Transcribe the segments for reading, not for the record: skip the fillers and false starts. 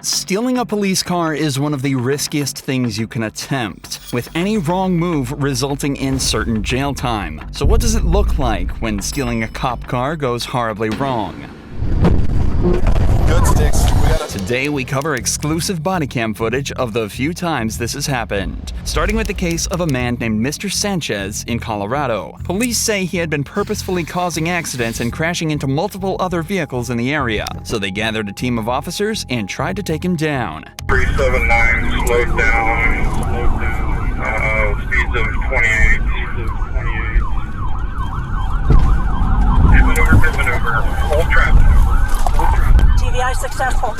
Stealing a police car is one of the riskiest things you can attempt, with any wrong move resulting in certain jail time. So what does it look like when stealing a cop car goes horribly wrong? Good sticks. Today we cover exclusive body cam footage of the few times this has happened, starting with the case of a man named Mr. Sanchez in Colorado. Police say he had been purposefully causing accidents and crashing into multiple other vehicles in the area, so they gathered a team of officers and tried to take him down. 379, slowed down, speeds of 28. Pit maneuver, hold traffic. TVI successful.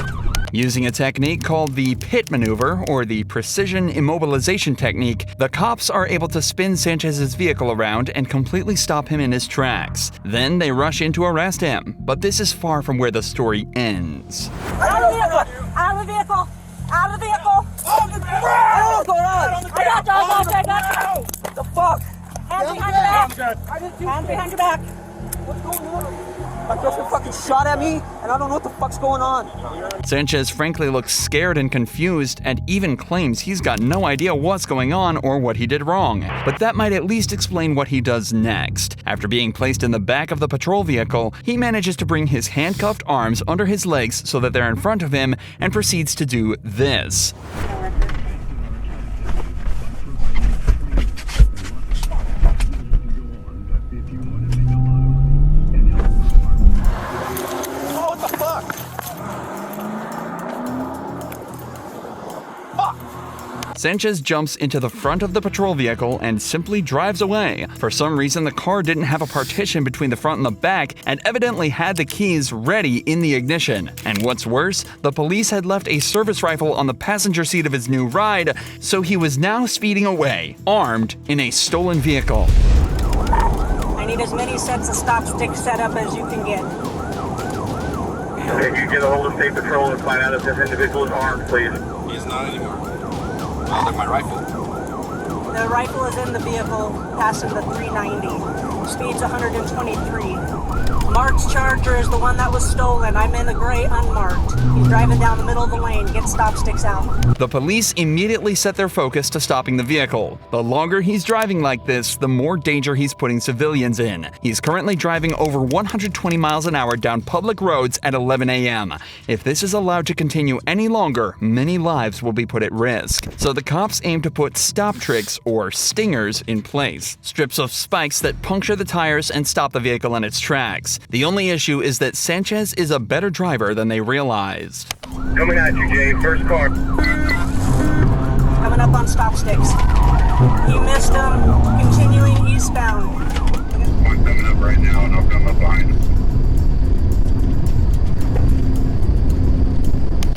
Using a technique called the pit maneuver, or the precision immobilization technique, the cops are able to spin Sanchez's vehicle around and completely stop him in his tracks. Then they rush in to arrest him. But this is far from where the story ends. Out of the vehicle! Out of the vehicle! Out of the vehicle! What's going on? I got dogs on back. What the fuck? Hands behind your back! Hands behind your back! What's going on? My girlfriend fucking shot at me, and I don't know what the fuck's going on. Sanchez frankly looks scared and confused, and even claims he's got no idea what's going on or what he did wrong. But that might at least explain what he does next. After being placed in the back of the patrol vehicle, he manages to bring his handcuffed arms under his legs so that they're in front of him, and proceeds to do this. Sanchez jumps into the front of the patrol vehicle and simply drives away. For some reason, the car didn't have a partition between the front and the back, and evidently had the keys ready in the ignition. And what's worse, the police had left a service rifle on the passenger seat of his new ride, so he was now speeding away, armed in a stolen vehicle. I need as many sets of stop sticks set up as you can get. If you get a hold of State Patrol and find out if this individual is armed, please. He is not anymore. Oh, look, my rifle. The rifle is in the vehicle, passing the 390. Speed's 123. Marked Charger is the one that was stolen. I'm in the gray unmarked. He's driving down the middle of the lane. Get stop sticks out. The police immediately set their focus to stopping the vehicle. The longer he's driving like this, the more danger he's putting civilians in. He's currently driving over 120 miles an hour down public roads at 11 a.m. If this is allowed to continue any longer, many lives will be put at risk. So the cops aim to put stop tricks, or stingers, in place. Strips of spikes that puncture the tires and stop the vehicle in its tracks. The only issue is that Sanchez is a better driver than they realized. Coming at you, Jay. First car. Coming up on stop sticks. You missed him. Continuing eastbound. One coming up right now, and I'll come up behind him.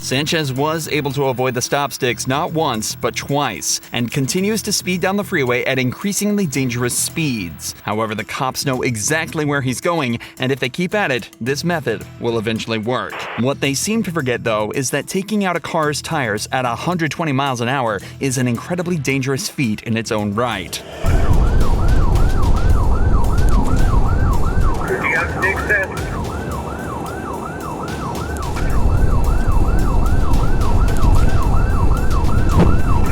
Sanchez was able to avoid the stop sticks not once, but twice, and continues to speed down the freeway at increasingly dangerous speeds. However, the cops know exactly where he's going, and if they keep at it, this method will eventually work. What they seem to forget, though, is that taking out a car's tires at 120 miles an hour is an incredibly dangerous feat in its own right. You got sticks set.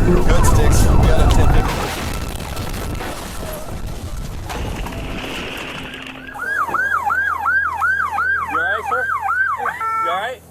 Good sticks. We got a 10-50. You alright, sir? You alright?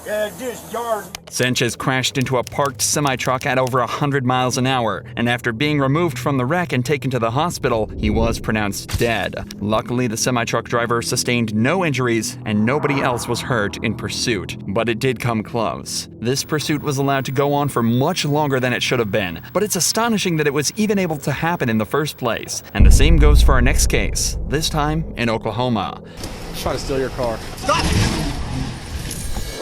Yeah, just yard. Sanchez crashed into a parked semi-truck at over 100 miles an hour, and after being removed from the wreck and taken to the hospital, he was pronounced dead. Luckily, the semi-truck driver sustained no injuries, and nobody else was hurt in pursuit. But it did come close. This pursuit was allowed to go on for much longer than it should have been, but it's astonishing that it was even able to happen in the first place. And the same goes for our next case, this time in Oklahoma. Try to steal your car. Stop!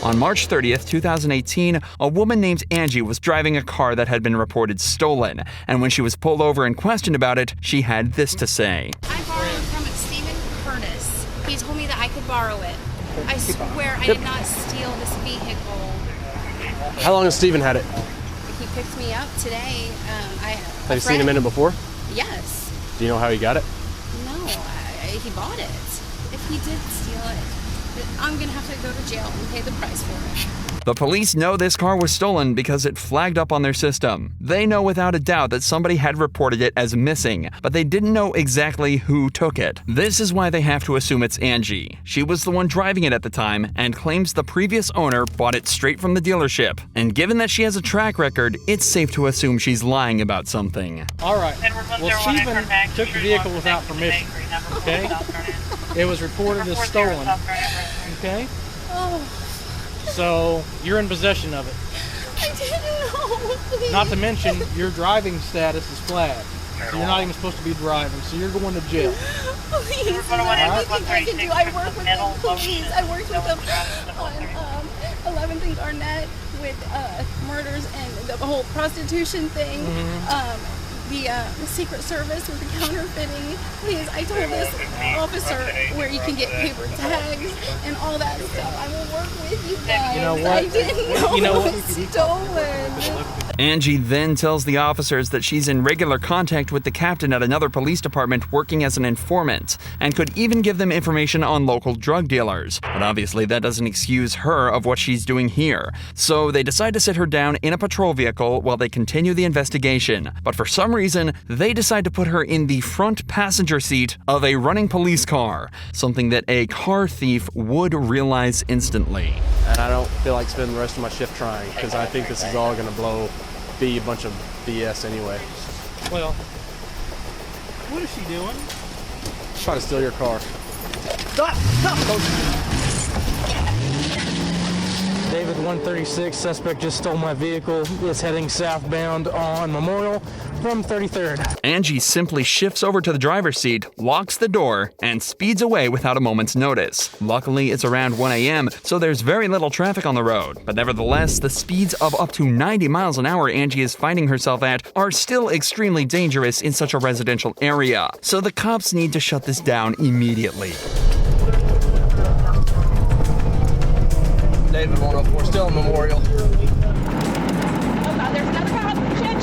On March 30th, 2018, a woman named Angie was driving a car that had been reported stolen, and when she was pulled over and questioned about it, she had this to say. I borrowed from Stephen Curtis. He told me that I could borrow it. I swear I did not steal this vehicle. How long has Steven had it? He picked me up today. Have you seen him in it before? Yes. Do you know how he got it? No, he bought it. If he did steal it, I'm gonna have to go to jail and pay the price for it. The police know this car was stolen because it flagged up on their system. They know without a doubt that somebody had reported it as missing, but they didn't know exactly who took it. This is why they have to assume it's Angie. She was the one driving it at the time and claims the previous owner bought it straight from the dealership. And given that she has a track record, it's safe to assume she's lying about something. All right. Well, Stephen took the vehicle without permission. Okay? It was reported as stolen. Okay? So you're in possession of it. I didn't know. Please. Not to mention your driving status is flagged. So you're not even supposed to be driving. So you're going to jail. Please, is there anything I can do? I work with them. Please, I worked with them on 11th and Garnett with murders and the whole prostitution thing. The Secret Service with the counterfeiting. Please, I told this officer where you can get paper tags and all that stuff. I will work with you guys. You know what? I didn't know it was stolen. Angie then tells the officers that she's in regular contact with the captain at another police department working as an informant, and could even give them information on local drug dealers. But obviously that doesn't excuse her of what she's doing here. So they decide to sit her down in a patrol vehicle while they continue the investigation. But for some reason, they decide to put her in the front passenger seat of a running police car, something that a car thief would realize instantly. And I don't feel like spending the rest of my shift trying, because I think this is all going to be a bunch of BS anyway. Well, what is she doing? Try to steal your car. Stop! David 136, suspect just stole my vehicle. Is heading southbound on Memorial from 33rd. Angie simply shifts over to the driver's seat, locks the door, and speeds away without a moment's notice. Luckily, it's around 1 a.m., so there's very little traffic on the road. But nevertheless, the speeds of up to 90 miles an hour Angie is finding herself at are still extremely dangerous in such a residential area. So the cops need to shut this down immediately. David 104, still in Memorial. Oh God, there's another cop. Shit.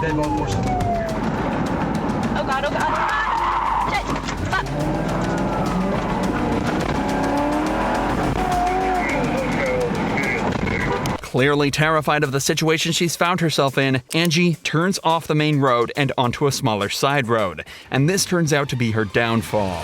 David 104. Oh God. Shit. Stop. Clearly terrified of the situation she's found herself in, Angie turns off the main road and onto a smaller side road. And this turns out to be her downfall.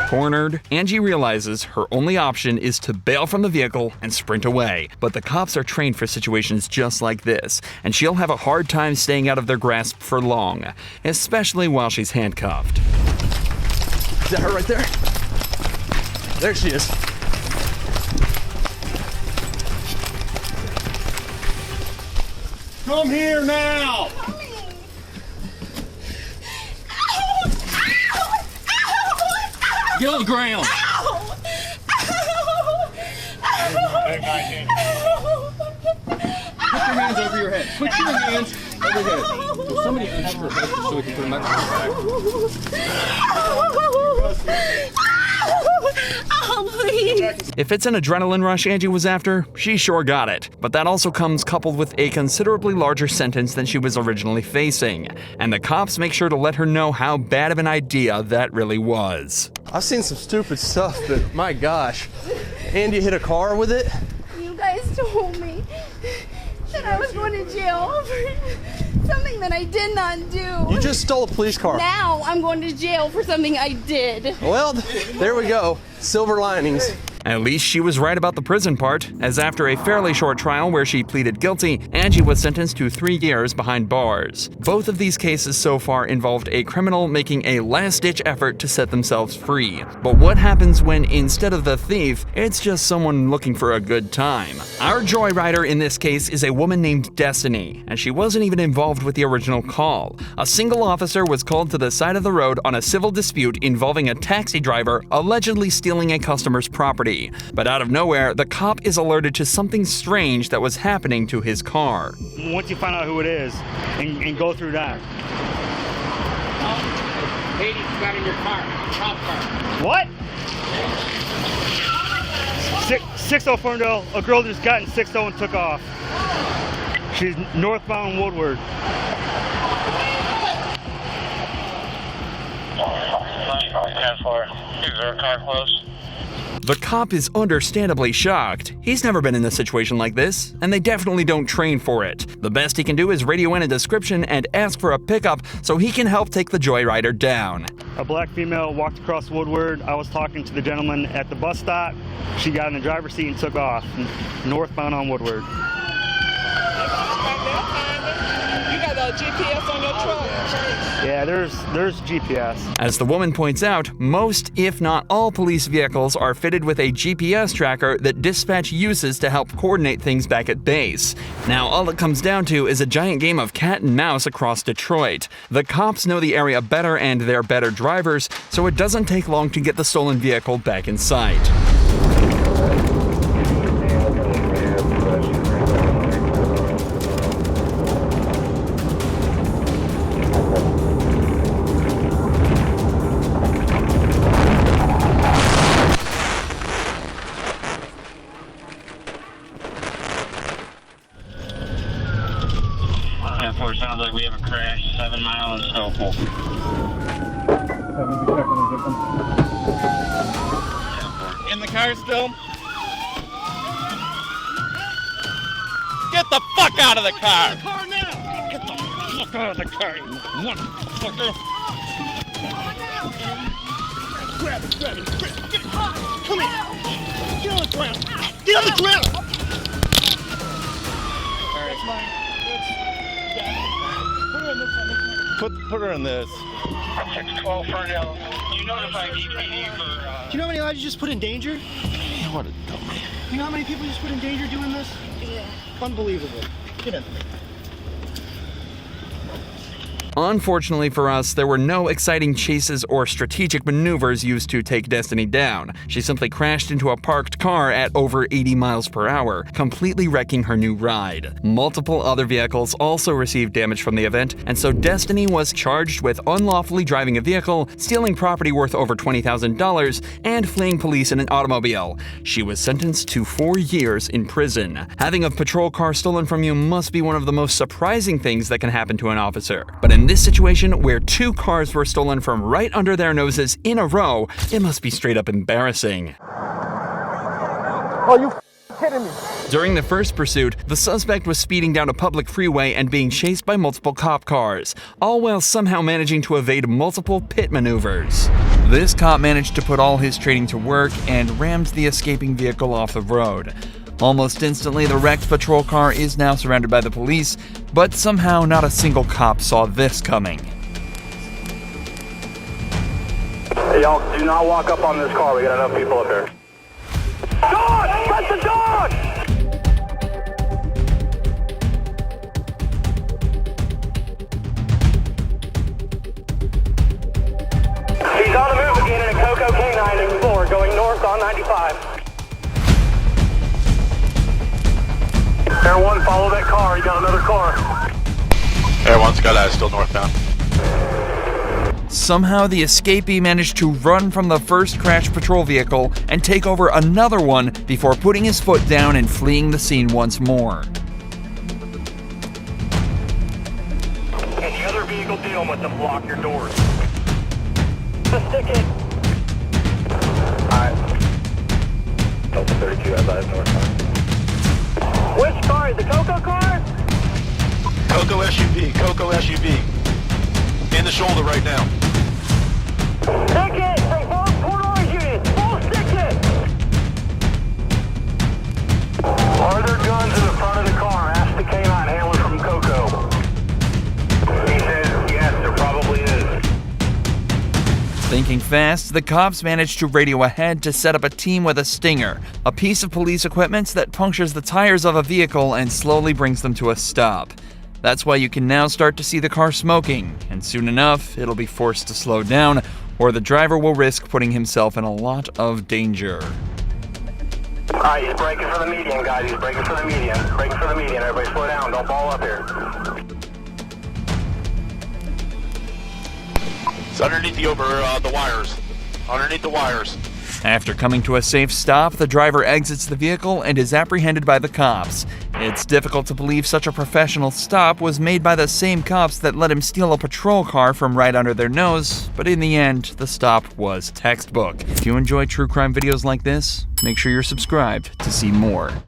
Cornered, Angie realizes her only option is to bail from the vehicle and sprint away. But the cops are trained for situations just like this, and she'll have a hard time staying out of their grasp for long, especially while she's handcuffed. Is that her right there? There she is. Come here now! Get on the ground! Ow! Put your hands over your head. Put your hands over your head. Will somebody unhook her head so we can put her back on Oh, please. If it's an adrenaline rush Angie was after, she sure got it. But that also comes coupled with a considerably larger sentence than she was originally facing. And the cops make sure to let her know how bad of an idea that really was. I've seen some stupid stuff, but my gosh. Andy hit a car with it? You guys told me that I was going to jail for something that I did not do. You just stole a police car. Now I'm going to jail for something I did. Well, there we go. Silver linings. At least she was right about the prison part, as after a fairly short trial where she pleaded guilty, Angie was sentenced to 3 years behind bars. Both of these cases so far involved a criminal making a last-ditch effort to set themselves free. But what happens when, instead of the thief, it's just someone looking for a good time? Our joyrider in this case is a woman named Destiny, and she wasn't even involved with the original call. A single officer was called to the side of the road on a civil dispute involving a taxi driver allegedly stealing a customer's property. But out of nowhere, the cop is alerted to something strange that was happening to his car. Once you find out who it is and go through that. Lady got in your car, cop car. What? 6-0 Ferndale. A girl just got in 6-0 and took off. She's northbound Woodward. 10-4. Is there a car close? The cop is understandably shocked. He's never been in a situation like this, and they definitely don't train for it. The best he can do is radio in a description and ask for a pickup so he can help take the joyrider down. A black female walked across Woodward. I was talking to the gentleman at the bus stop. She got in the driver's seat and took off, northbound on Woodward. You got a GPS on your truck? Yeah, there's GPS. As the woman points out, most, if not all, police vehicles are fitted with a GPS tracker that dispatch uses to help coordinate things back at base. Now, all it comes down to is a giant game of cat and mouse across Detroit. The cops know the area better and they're better drivers, so it doesn't take long to get the stolen vehicle back in sight. Sounds like we have a crash, 7 Mile and Stovall. In the car still? Get the fuck out of the car! Get the fuck out of the car, you motherfucker! Grab it! Get it! Come here! Get on the ground! Get on the ground! That's mine. Put her in this. 612 Ferndale. You notify DPD for... Do you know how many lives you just put in danger? What a dummy. You know how many people you just put in danger doing this? Yeah. Unbelievable. Get in. Unfortunately for us, there were no exciting chases or strategic maneuvers used to take Destiny down. She simply crashed into a parked car at over 80 miles per hour, completely wrecking her new ride. Multiple other vehicles also received damage from the event, and so Destiny was charged with unlawfully driving a vehicle, stealing property worth over $20,000, and fleeing police in an automobile. She was sentenced to 4 years in prison. Having a patrol car stolen from you must be one of the most surprising things that can happen to an officer. But in this situation, where 2 cars were stolen from right under their noses in a row, it must be straight up embarrassing. Are you kidding me? During the first pursuit, the suspect was speeding down a public freeway and being chased by multiple cop cars, all while somehow managing to evade multiple pit maneuvers. This cop managed to put all his training to work and rammed the escaping vehicle off the road. Almost instantly, the wrecked patrol car is now surrounded by the police, but somehow not a single cop saw this coming. Hey, y'all, do not walk up on this car. We got enough people up here. Dog! Let the dog! He's on the move again in a Coco K9 Explorer going north on 95. Air 1, follow that car. You got another car. Air 1's got that, still northbound. Somehow, the escapee managed to run from the first crashed patrol vehicle and take over another one before putting his foot down and fleeing the scene once more. Any other vehicle dealing with them, block your doors. Just stick it. Alright. Delta 32, I live northbound. Which car? The Coco car? Coco SUV. In the shoulder right now. Stick it! From both corridor units! Full stick it! Are there guns in the front of the car? Ask the K9 handler from Coco. He says, yes, there probably is. Thinking fast, the cops managed to radio ahead to set up a team with a Stinger, a piece of police equipment that punctures the tires of a vehicle and slowly brings them to a stop. That's why you can now start to see the car smoking, and soon enough, it'll be forced to slow down, or the driver will risk putting himself in a lot of danger. Alright, he's braking for the median, guys. He's braking for the median. Braking for the median. Everybody slow down. Don't ball up here. It's underneath the wires. Underneath the wires. After coming to a safe stop, the driver exits the vehicle and is apprehended by the cops. It's difficult to believe such a professional stop was made by the same cops that let him steal a patrol car from right under their nose, but in the end, the stop was textbook. If you enjoy true crime videos like this, make sure you're subscribed to see more.